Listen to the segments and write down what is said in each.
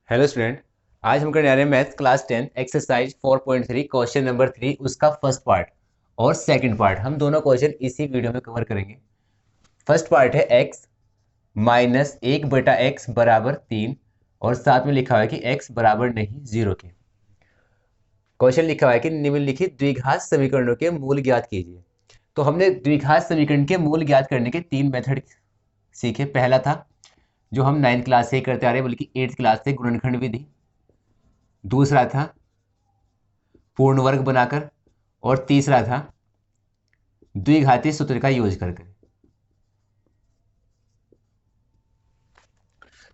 Hello student. आज हम करने आ रहे हैं math class 10 exercise 4.3 question number 3 उसका फर्स्ट पार्ट और सेकंड पार्ट। हम दोनों क्वेश्चन इसी वीडियो में कवर करेंगे। फर्स्ट पार्ट है x माइनस 1/x बराबर 3 और साथ में लिखा हुआ है कि x बराबर नहीं 0 के। क्वेश्चन लिखा हुआ है कि निम्नलिखित द्विघात समीकरणों के मूल ज्ञात कीजिए। तो हमने द्विघात समीकरण के मूल ज्ञात करने के 3 मेथड सीखे। पहला था जो हम 9th क्लास से ही करते आ रहे हैं, बल्कि 8th क्लास से, गुणनखंड विधि। दूसरा था पूर्ण वर्ग बनाकर, और तीसरा था द्विघाती सूत्र का यूज करके।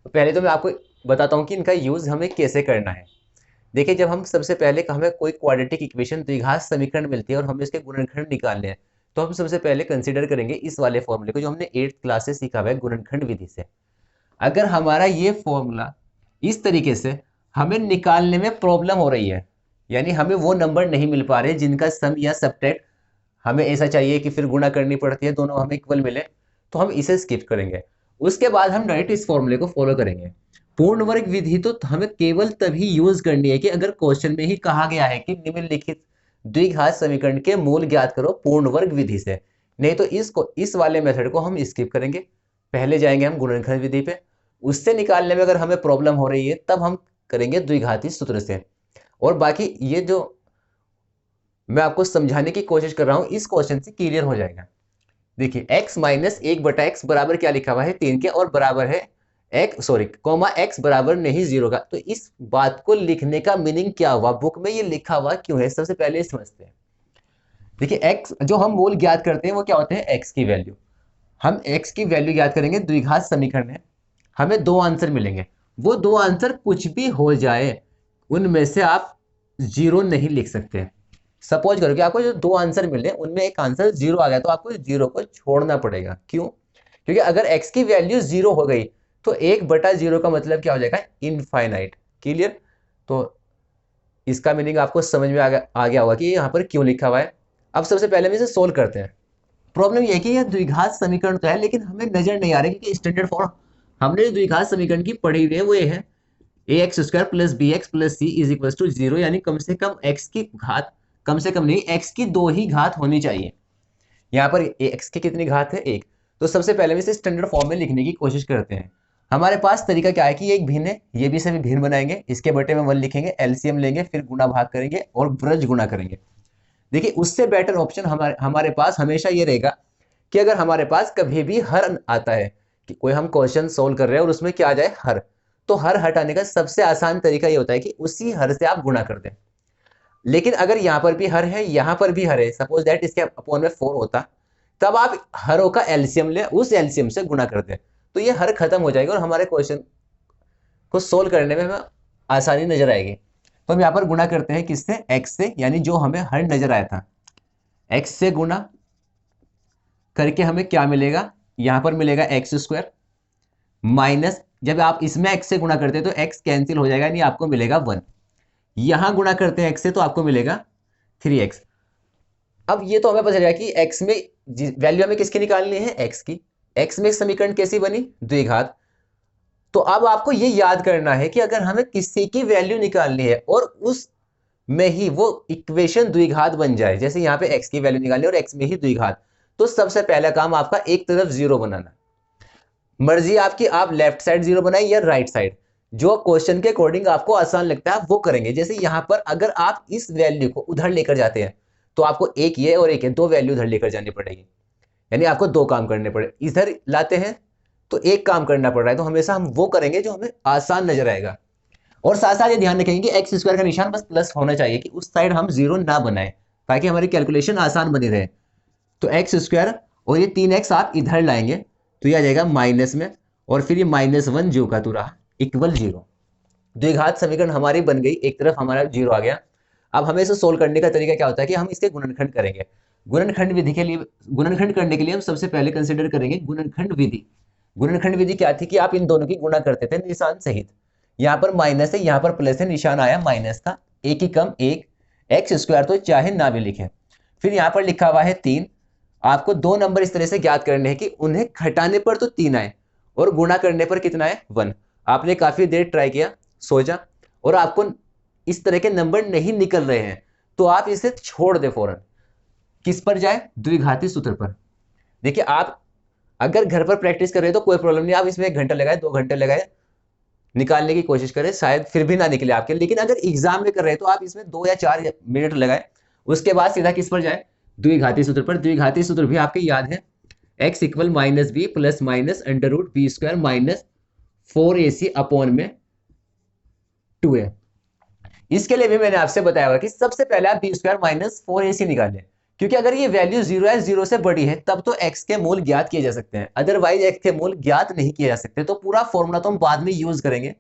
तो पहले तो मैं आपको बताता हूं कि इनका यूज हमें कैसे करना है। देखिए, जब हम सबसे पहले हमें कोई क्वाड्रेटिक इक्वेशन द्विघात समीकरण मिलती है और हमें इसके गुणनखंड निकालने हैं, तो हम सबसे पहले कंसीडर करेंगे इस वाले फॉर्मूले को जो हमने 8th क्लास से सीखा हुआ है गुणनखंड विधि से। अगर हमारा ये फॉर्मूला इस तरीके से हमें निकालने में प्रॉब्लम हो रही है, यानी हमें वो नंबर नहीं मिल पा रहे जिनका सम या सबट्रैक्ट हमें ऐसा चाहिए कि फिर गुणा करनी पड़ती है, दोनों हमें इक्वल मिले, तो हम इसे स्किप करेंगे। उसके बाद हम डायरेक्ट इस फॉर्मूले को फॉलो करेंगे। पूर्ण वर्ग विधि तो हमें केवल तभी यूज करनी है कि अगर क्वेश्चन में ही कहा गया है कि निम्नलिखित द्विघात समीकरण के मूल ज्ञात करो पूर्ण वर्ग विधि से। नहीं तो इस वाले मेथड को हम स्किप करेंगे। पहले जाएंगे हम गुणनखंड विधि पे, उससे निकालने में अगर हमें प्रॉब्लम हो रही है तब हम करेंगे द्विघाती सूत्र से। और बाकी ये जो मैं आपको समझाने की कोशिश कर रहा हूं इस क्वेश्चन से क्लियर हो जाएगा। देखिए, x माइनस 1/x बराबर क्या लिखा हुआ है 3 के, और बराबर है x बराबर नहीं 0 का। तो इस बात को लिखने का मीनिंग क्या हुआ, बुक में ये लिखा हुआ क्यों है, सबसे पहले समझते हैं। देखिए, x जो हम मूल ज्ञात करते हैं वो क्या होते हैं, x की वैल्यू। हम x की वैल्यू ज्ञात करेंगे द्विघात समीकरण है, हमें दो आंसर मिलेंगे। वो दो आंसर कुछ भी हो जाए, उनमें से आप जीरो नहीं लिख सकते। सपोज करो कि आपको जो दो आंसर मिले उनमें एक आंसर जीरो आ गया, तो आपको जीरो को छोड़ना पड़ेगा। क्यों? क्योंकि अगर x की वैल्यू जीरो हो गई तो 1/0 का मतलब क्या हो जाएगा, इनफाइनाइट। क्लियर? तो इसका मीनिंग आपको समझ में आ गया होगा कि यहाँ पर क्यों लिखा हुआ है। अब सबसे पहले हम इसे सोल्व करते हैं। प्रॉब्लम यह है कि यह द्विघात समीकरण तो है, लेकिन हमें नजर नहीं आ रहा है क्योंकि स्टैंडर्ड फॉर्म हमने जो द्विघात समीकरण की पढ़ी हुई है वो ये है ax² + bx + c = 0, यानी कम से कम x की घात, कम से कम नहीं, x की दो ही घात होनी चाहिए। यहाँ पर x की कितनी घात है, एक। तो सबसे पहले हम इसे स्टैंडर्ड फॉर्म में लिखने की कोशिश करते हैं। हमारे पास तरीका क्या है कि ये एक भिन्न है, ये भी सभी भिन्न बनाएंगे, इसके बटे में 1 लिखेंगे, एलसीएम लेंगे, फिर गुणा भाग करेंगे और ब्रज गुणा करेंगे। देखिए, उससे बेटर ऑप्शन हमारे पास हमेशा ये रहेगा कि अगर हमारे पास कभी भी हर आता है कि कोई हम क्वेश्चन सोल्व कर रहे हैं और उसमें क्या आ जाए, हर, तो हर हटाने का सबसे आसान तरीका ये होता है कि उसी हर से आप गुणा कर दें। लेकिन अगर यहां पर भी हर है, यहां पर भी हर है, सपोज दैट इसके अपॉन में 4 होता, तब आप हरों का एलसीएम ले, उस एलसीएम से गुणा कर दें, तो ये हर खत्म हो जाएगा और हमारे क्वेश्चन को सोल्व करने में हमें आसानी नजर आएगी। तो हम यहाँ पर गुणा करते हैं किससे, एक्स से, यानी जो हमें हर नजर आया था। एक्स से गुणा करके हमें क्या मिलेगा, यहां पर मिलेगा x² माइनस, जब आप इसमें x से गुणा करते हैं तो x कैंसिल हो जाएगा, यानी आपको मिलेगा 1। यहां गुणा करते हैं x से तो आपको मिलेगा 3x। अब ये तो हमें पता चला कि x में वैल्यू हमें किसकी निकालनी है, x की। x में समीकरण कैसी बनी, द्विघात। तो अब आपको ये याद करना है कि अगर हमें किसी की वैल्यू निकालनी है और उस में ही वो इक्वेशन द्विघात बन जाए, जैसे यहाँ पे x की वैल्यू निकालनी है और x में ही द्विघात, तो सबसे पहला काम आपका एक तरफ जीरो बनाना। मर्जी आपकी, आप लेफ्ट साइड जीरो बनाए या राइट साइड, जो क्वेश्चन के अकॉर्डिंग आपको आसान लगता है वो करेंगे। जैसे यहां पर अगर आप इस वैल्यू को उधर लेकर जाते हैं तो आपको एक ये और एक है, दो वैल्यू उधर लेकर जानी पड़ेगी, यानी आपको दो काम करने पड़े। इधर लाते हैं तो एक काम करना पड़ रहा है, तो हमेशा हम वो करेंगे जो हमें आसान नजर आएगा। और साथ साथ ये ध्यान रखेंगे कि x² का निशान बस प्लस होना चाहिए, कि उस साइड हम जीरो ना बनाए, ताकि हमारी कैलकुलेशन आसान बनी रहे। तो x² और ये 3x आप इधर लाएंगे तो ये आ जाएगा माइनस में, और फिर ये -1 जो का तू रहा इक्वल 0। द्विघात समीकरण हमारी बन गई, एक तरफ हमारा जीरो आ गया। अब हमें इसे सोल्व करने का तरीका क्या होता है कि हम इसके गुणनखंड करेंगे। गुणनखंड विधि के लिए, गुणनखंड करने के लिए हम सबसे पहले कंसिडर करेंगे गुणनखंड विधि। गुणनखंड विधि क्या थी कि आप इन दोनों की गुणा करते थे निशान सहित। यहाँ पर माइनस है, यहाँ पर प्लस है, निशान आया माइनस का, एक ही कम एक, x² तो चाहे ना भी लिखे। फिर यहाँ पर लिखा हुआ है 3। आपको दो नंबर इस तरह से ज्ञात करने हैं कि उन्हें घटाने पर तो 3 आए और गुणा करने पर कितना है, 1। आपने काफी देर ट्राई किया, सोचा और आपको इस तरह के नंबर नहीं निकल रहे हैं, तो आप इसे छोड़ दे फौरन। किस पर जाए? द्विघाती सूत्र पर। देखिए, आप अगर घर पर प्रैक्टिस कर रहे हैं तो कोई प्रॉब्लम नहीं, आप इसमें 1 घंटा लगाए, 2 घंटे लगाए, निकालने की कोशिश करें, शायद फिर भी ना निकले आपके। लेकिन अगर एग्जाम में कर रहे हैं तो आप इसमें 2 या 4 मिनट लगाए, उसके बाद सीधा किस पर जाए? द्विघाती सूत्र पर। द्विघाती सूत्र भी आपके याद है, x equal minus B plus minus under root B square minus 4ac upon में 2a। इसके लिए भी मैंने आपसे बताया हुआ कि सबसे पहले आप बी स्क्वायर माइनस 4ac निकालें, क्योंकि अगर ये वैल्यू 0 या 0 से बड़ी है तब तो x के मूल ज्ञात किए जा सकते हैं, अदरवाइज x के मूल ज्ञात नहीं किए जा सकते। तो पूरा फॉर्मूला तो हम बाद में यूज करेंगे,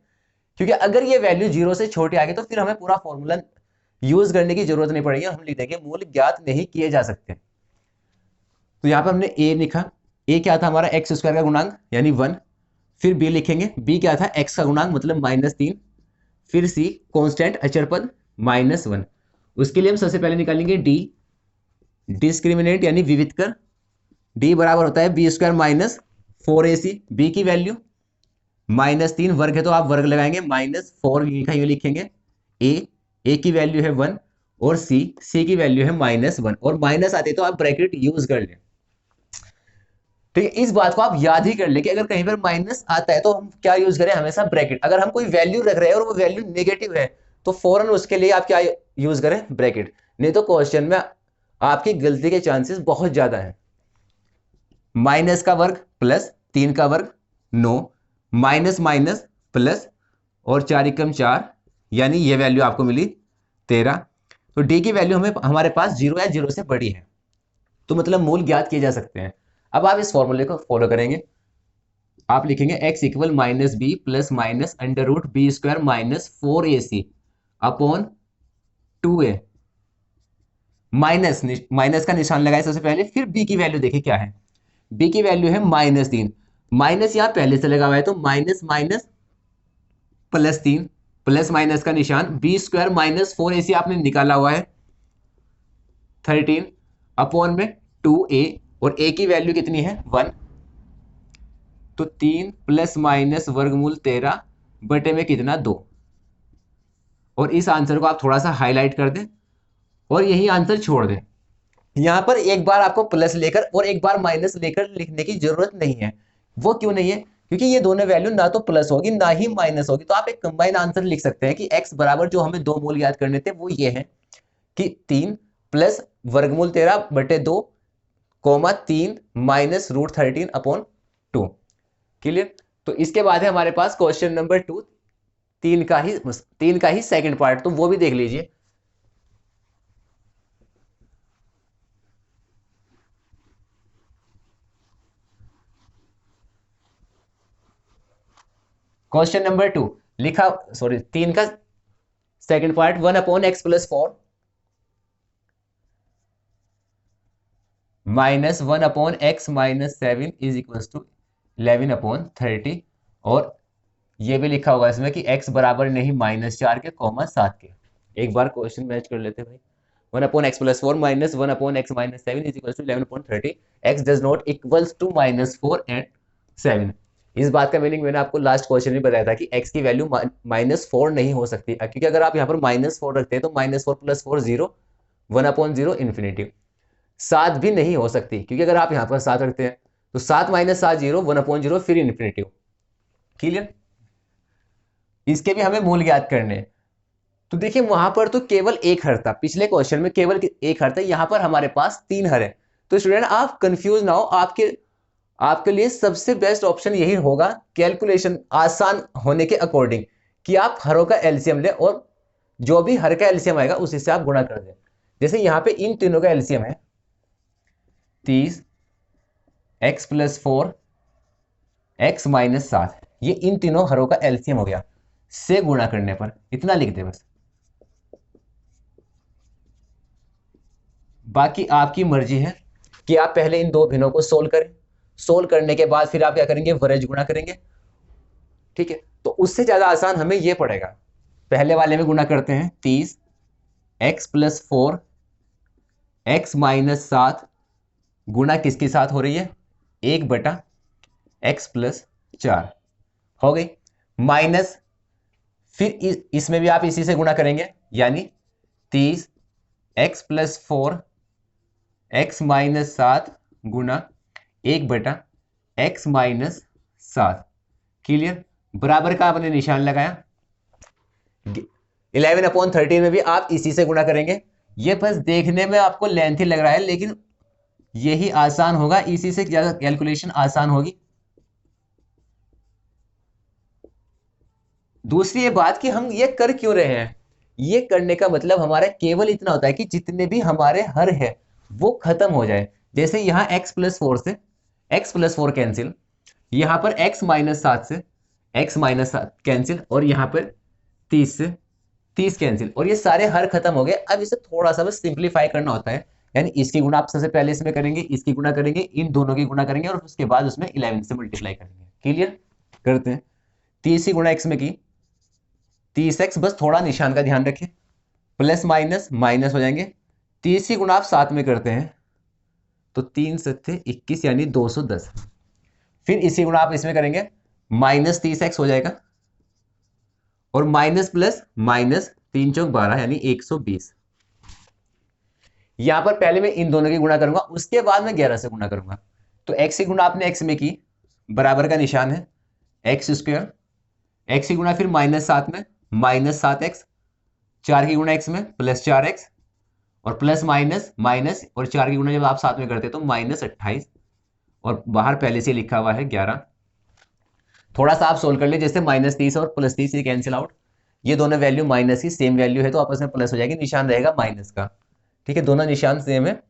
क्योंकि अगर ये वैल्यू 0 से छोटी आ गई तो फिर हमें पूरा फॉर्मूला यूज करने की जरूरत नहीं पड़ेगी, हम लिख देंगे मूल ज्ञात नहीं किए जा सकते। तो यहां पर हमने a लिखा, a क्या था हमारा? एक्स स्क्वायर का गुणांक यानी 1। फिर b लिखेंगे, b क्या था? x का गुणांक मतलब -3। फिर c कांस्टेंट अचर पद -1। उसके लिए हम सबसे पहले निकालेंगे d, डिस्क्रिमिनेंट यानी विविध कर। d बराबर होता है B square minus 4ac। b की वैल्यू -3, वर्ग है तो आप वर्ग लगाएंगे, -4 लिखा ये लिखेंगे। a की वैल्यू है 1 और c की वैल्यू है -1, और माइनस आते तो आप ब्रैकेट यूज कर लें। ठीक है, इस बात को आप याद ही कर ले कि अगर कहीं पर माइनस आता है तो हम क्या यूज करें? हमेशा ब्रैकेट। अगर हम कोई वैल्यू रख रहे हैं और वो वैल्यू नेगेटिव है तो फौरन उसके लिए आप क्या यूज करें? ब्रैकेट। नहीं तो क्वेश्चन में आपकी गलती के चांसेस बहुत ज्यादा है। माइनस का वर्ग प्लस 3 का वर्ग 9, माइनस माइनस प्लस, और 4 एकम 4, यानी ये वैल्यू आपको मिली 13। तो डी की वैल्यू हमारे पास 0 या 0 से बड़ी है, तो मतलब मूल ज्ञात किए जा सकते हैं। अब आप इस फॉर्मूले को फॉलो करेंगे, आप लिखेंगे x equal minus B plus minus under root B square minus 4ac upon 2a। Minus का निशान लगाए सबसे पहले, फिर b की वैल्यू देखिए क्या है। b की वैल्यू है -3, माइनस यहां पहले से लगा हुआ है तो माइनस माइनस +3, प्लस माइनस का निशान, बी स्क्वायर माइनस 4ac आपने निकाला हुआ है 13 अपॉन में 2a, और a की वैल्यू कितनी है? 1। तो 3 प्लस माइनस वर्गमूल 13 बटे में कितना? 2। और इस आंसर को आप थोड़ा सा हाईलाइट कर दें और यही आंसर छोड़ दें। यहां पर एक बार आपको प्लस लेकर और एक बार माइनस लेकर लिखने की जरूरत नहीं है। वो क्यों नहीं है? क्योंकि ये दोनों वैल्यू ना तो प्लस होगी ना ही माइनस होगी, तो आप एक कंबाइन आंसर लिख सकते हैं कि x बराबर, जो हमें 2 मूल याद करने थे वो ये है कि 3 प्लस वर्गमूल 13 बटे 2 comma 3 minus root 13 upon 2। Clear? तो इसके बाद है हमारे पास क्वेश्चन नंबर 2, 3 का ही सेकंड पार्ट, तो वो भी देख लीजिए। क्वेश्चन नंबर 2 लिखा, सॉरी 3 का second part, 1 upon X plus 4 minus 1 upon X minus 7 is equal to 11 upon 30, और ये भी लिखा होगा इसमें कि x बराबर नहीं -4 के कोमा 7 के। एक बार क्वेश्चन मैच कर लेते हैं भाई। 1 upon X plus 4 minus 1 upon X minus 7 is equal to 11 upon 30, x does not equals to -4 and 7। इस बात का मीनिंग मैंने आपको लास्ट क्वेश्चन में बताया था कि x की वैल्यू -4 नहीं हो सकती, क्योंकि अगर आप यहाँ पर -4 रखते हैं तो -4 प्लस 4 0, 1 अपॉन 0 इन्फिनिटी। 7 भी नहीं हो सकती, क्योंकि अगर आप यहाँ पर 7 रखते हैं तो 7 माइनस 7 0, 1 अपॉन 0 फिर इन्फिनिटी। क्लियर? इसके भी हमें मूल ज्ञात करने हैं। तो देखिए वहां पर तो केवल एक हर था, पिछले क्वेश्चन में केवल एक हर था, यहां पर हमारे पास 3 हर है। तो स्टूडेंट आप कंफ्यूज ना हो, आपके लिए सबसे बेस्ट ऑप्शन यही होगा, कैलकुलेशन आसान होने के अकॉर्डिंग, कि आप हरों का एलसीएम ले और जो भी हर का एलसीएम आएगा उसी से आप गुणा कर दें। जैसे यहां पे इन तीनों का एलसीएम है 30, x प्लस 4, x माइनस 7, ये इन तीनों हरों का एलसीएम हो गया, से गुणा करने पर इतना लिख दे बस। बाकी आपकी मर्जी है कि आप पहले इन दो भिन्नों को सोल्व करें, सोल्व करने के बाद फिर आप क्या करेंगे? वरज गुणा करेंगे। ठीक है, तो उससे ज्यादा आसान हमें यह पड़ेगा। पहले वाले में गुणा करते हैं 30 x प्लस 4 x माइनस 7 गुणा किसके साथ हो रही है? 1 बटा x प्लस 4 हो गई, माइनस फिर इसमें भी आप इसी से गुणा करेंगे, यानी 30 x प्लस 4 x माइनस 7 गुना 1/x माइनस 7। क्लियर? बराबर का आपने निशान लगाया। 11/13 में भी आप इसी से गुणा करेंगे। ये बस देखने में आपको लेंथी लग रहा है, लेकिन यही आसान होगा, इसी से ज्यादा कैलकुलेशन आसान होगी। दूसरी ये बात कि हम ये कर क्यों रहे हैं, ये करने का मतलब हमारा केवल इतना होता है कि जितने भी हमारे हर है वो खत्म हो जाए। जैसे यहाँ x प्लस 4 से x प्लस 4 कैंसिल, यहाँ पर x माइनस 7 से x माइनस 7 कैंसिल, और यहाँ पर 30 से 30 कैंसिल, और ये सारे हर खत्म हो गए। अब इसे थोड़ा सा बस सिंप्लीफाई करना होता है, यानी इसकी गुणा आप सबसे पहले इसमें करेंगे, इसकी गुणा करेंगे, इन दोनों की गुणा करेंगे, और उसके बाद उसमें 11 से मल्टीप्लाई करेंगे। क्लियर? करते हैं। 30 की गुणा x में की 30x, बस थोड़ा निशान का ध्यान रखें, प्लस माइनस माइनस हो जाएंगे। 30 की गुणा आप 7 में करते हैं तो 3 7 21 यानी 210। फिर इसी गुणा आप इसमें करेंगे, माइनस 30x हो जाएगा, और माइनस प्लस माइनस 3 चौक 12 यानी 120। यहां पर पहले मैं इन दोनों की गुणा करूंगा, उसके बाद मैं 11 से गुणा करूंगा। तो x की गुणा आपने x में की, बराबर का निशान है एक्स स्क्वायर, x की गुणा फिर माइनस 7 में माइनस 7x, 4 की गुणा x में प्लस 4x, और प्लस माइनस माइनस, और 4 की गुणा जब आप साथ में करते तो माइनस 28, और बाहर पहले से लिखा हुआ है 11। थोड़ा सा आप सोल्व कर ले, जैसे माइनस 30 और प्लस 30 ये कैंसिल आउट, ये दोनों वैल्यू माइनस की सेम वैल्यू है तो आपस में प्लस हो जाएगी, निशान रहेगा माइनस का। ठीक है, दोनों निशान सेम है,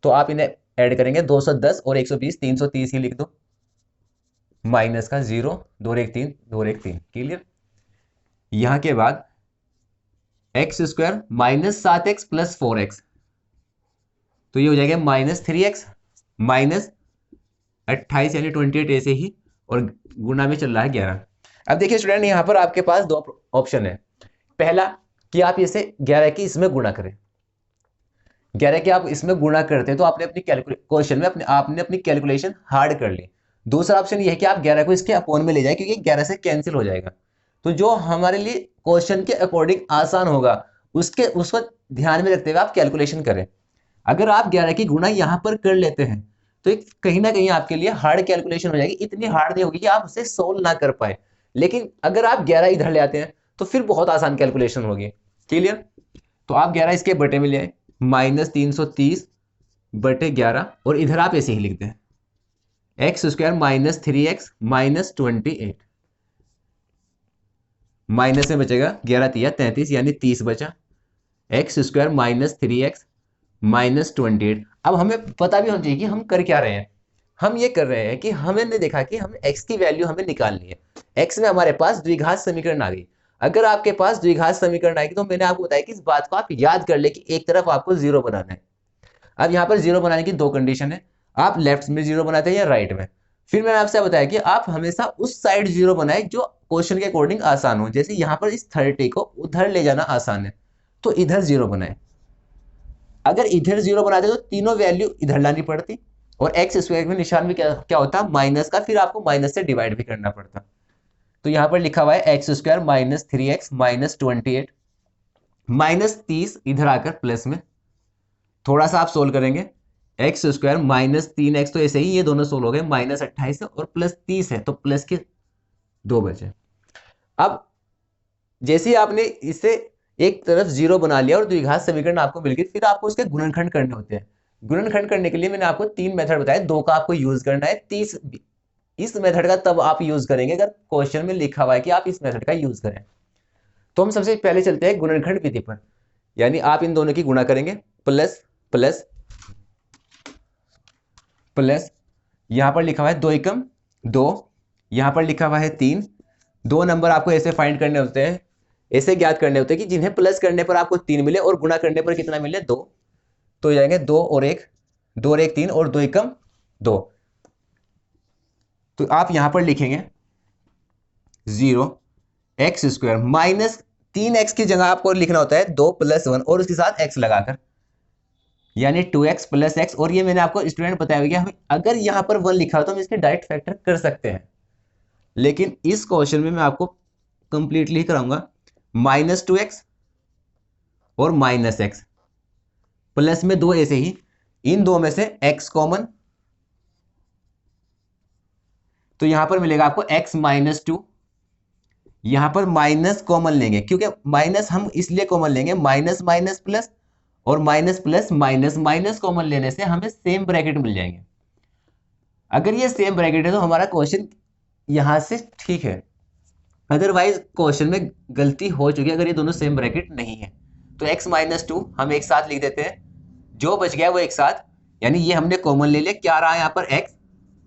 तो आप इन्हें ऐड करेंगे, 210 और 120 330 ही लिख दो, माइनस का 0 2 1 3 2 1 3। क्लियर? यहां के बाद x square minus 7x plus 4x, तो ये हो जाएगा माइनस 3x माइनस 28 यानी 28 ऐसे ही, और गुना में चल रहा है 11। अब देखिए स्टूडेंट, यहां पर आपके पास दो ऑप्शन है। पहला कि आप इसे 11 की इसमें गुणा करें, 11 के आप इसमें गुणा करते हैं तो आपने अपनी क्वेश्चन में आपने अपनी कैलकुलेशन हार्ड कर ली। दूसरा ऑप्शन ये है कि आप 11 को इसके अपोन में ले जाए, क्योंकि 11 से कैंसिल हो जाएगा। तो जो हमारे लिए क्वेश्चन के अकॉर्डिंग आसान होगा उसको ध्यान में रखते हुए आप कैलकुलेशन करें। अगर आप 11 की गुणा यहां पर कर लेते हैं तो एक कहीं ना कहीं आपके लिए हार्ड कैलकुलेशन हो जाएगी, इतनी हार्ड नहीं होगी कि आप उसे सोल्व ना कर पाए। लेकिन अगर आप 11 इधर ले आते हैं तो फिर बहुत आसान कैलकुलेशन होगी। क्लियर? तो आप 11 इसके बटे में ले आए, माइनस 330 बटे 11, और इधर आप ऐसे ही लिख दें x square minus 3x minus 28, minus में बचेगा 11 तिया 33 यानी 30 बचा, x square minus 3x minus 28। अब हमें पता भी होना चाहिए कि हम कर क्या रहे हैं। हम ये कर रहे हैं कि हमने देखा कि हम x की वैल्यू हमें निकालनी है, x में हमारे पास द्विघात समीकरण आ गई। अगर आपके पास द्विघात समीकरण आएगी तो मैंने आपको बताया कि इस बात को आप याद कर ले कि एक तरफ आपको जीरो बनाना है। अब यहाँ पर जीरो बनाने की दो कंडीशन है, आप लेफ्ट में जीरो बनाते हैं या राइट में। फिर मैंने आपसे बताया कि आप हमेशा उस साइड जीरो बनाए जो क्वेश्चन के अकॉर्डिंग आसान हो। जैसे यहाँ पर इस 30 को उधर ले जाना आसान है तो इधर जीरो बनाए, अगर इधर जीरो बनाते तो तीनों वैल्यू इधर लानी पड़ती, और एक्स स्क्वायर में निशान भी क्या होता माइनस का, फिर आपको माइनस से डिवाइड भी करना पड़ता। तो यहां पर लिखा हुआ है x square minus 3x minus 28, minus 30 इधर आकर प्लस में, थोड़ा सा आप सोल्व करेंगे, एक्स स्क्वायर माइनस 3x तो ऐसे ही ये दोनों सोल्व हो गए, माइनस 28 और प्लस 30 है तो प्लस के 2 बचे। अब जैसे ही आपने इसे एक तरफ जीरो बना लिया और द्विघात समीकरण आपको मिल गई, फिर आपको उसके गुणनखंड करने होते हैं। गुणनखंड करने के लिए मैंने आपको 3 मेथड बताए, 2 का आपको यूज करना है, 30 इस मेथड का तब आप यूज करेंगे अगर क्वेश्चन में लिखा हुआ है कि आप इस मेथड का यूज करें। तो हम सबसे पहले चलते हैं गुणनखंड विधि पर, यानी आप इन दोनों की गुणा करेंगे, प्लस प्लस प्लस, यहां पर लिखा हुआ है 2 एकम 2, यहां पर लिखा हुआ है 3। 2 नंबर आपको ऐसे फाइंड करने होते हैं, ऐसे ज्ञात करने होते हैं कि जिन्हें प्लस करने पर आपको 3 मिले और गुणा करने पर कितना मिले 2। तो जाएंगे 2 और 1, 2 और 1 3 और 2 एकम 2। तो आप यहां पर लिखेंगे 0 एक्स स्क्वायर माइनस 3x की जगह आपको लिखना होता है 2 + 1 और उसके साथ x लगाकर, यानी 2x + x। और ये मैंने आपको स्टूडेंट बताया गया, अगर यहां पर 1 लिखा हो तो हम इसके डायरेक्ट फैक्टर कर सकते हैं, लेकिन इस क्वेश्चन में मैं आपको कंप्लीटली कराऊंगा -2x और -x, प्लस में 2 ऐसे ही, इन दो में से x कॉमन, तो यहां पर मिलेगा आपको x -2। यहां पर माइनस कॉमन लेंगे, क्योंकि माइनस हम इसलिए कॉमन लेंगे, माइनस माइनस प्लस और minus plus minus, minus common लेने से हमें सेम ब्रैकेट मिल जाएंगे। अगर ये सेम ब्रैकेट है तो हमारा क्वेश्चन यहां से ठीक है, अदरवाइज क्वेश्चन में गलती हो चुकी है अगर ये दोनों सेम ब्रैकेट नहीं है। तो x -2 हम एक साथ लिख देते हैं, जो बच गया वो एक साथ, यानी ये हमने कॉमन ले लिया, क्या रहा यहाँ पर x,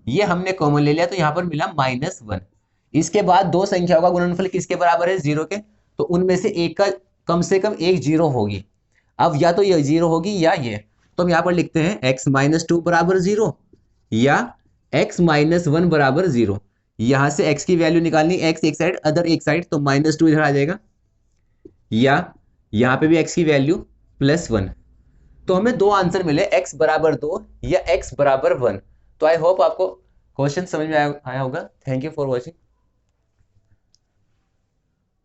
ये हमने कॉमन ले लिया तो यहाँ पर मिला -1। इसके बाद दो संख्याओं का गुणनफल किसके बराबर है, 0 के, तो उनमें से एक का कम से कम एक 0 होगी। अब या तो ये 0 होगी या ये, तो हम यहाँ पर लिखते हैं x -2 बराबर 0 या x -1 बराबर 0। यहां से x की वैल्यू निकालनी, x एक साइड अदर एक साइड, तो -2 इधर आ जाएगा, या यहां पे भी x की वैल्यू +1। तो हमें दो आंसर मिले, x बराबर 2 या x बराबर 1। तो आई होप आपको क्वेश्चन समझ में आया होगा। Thank you for watching.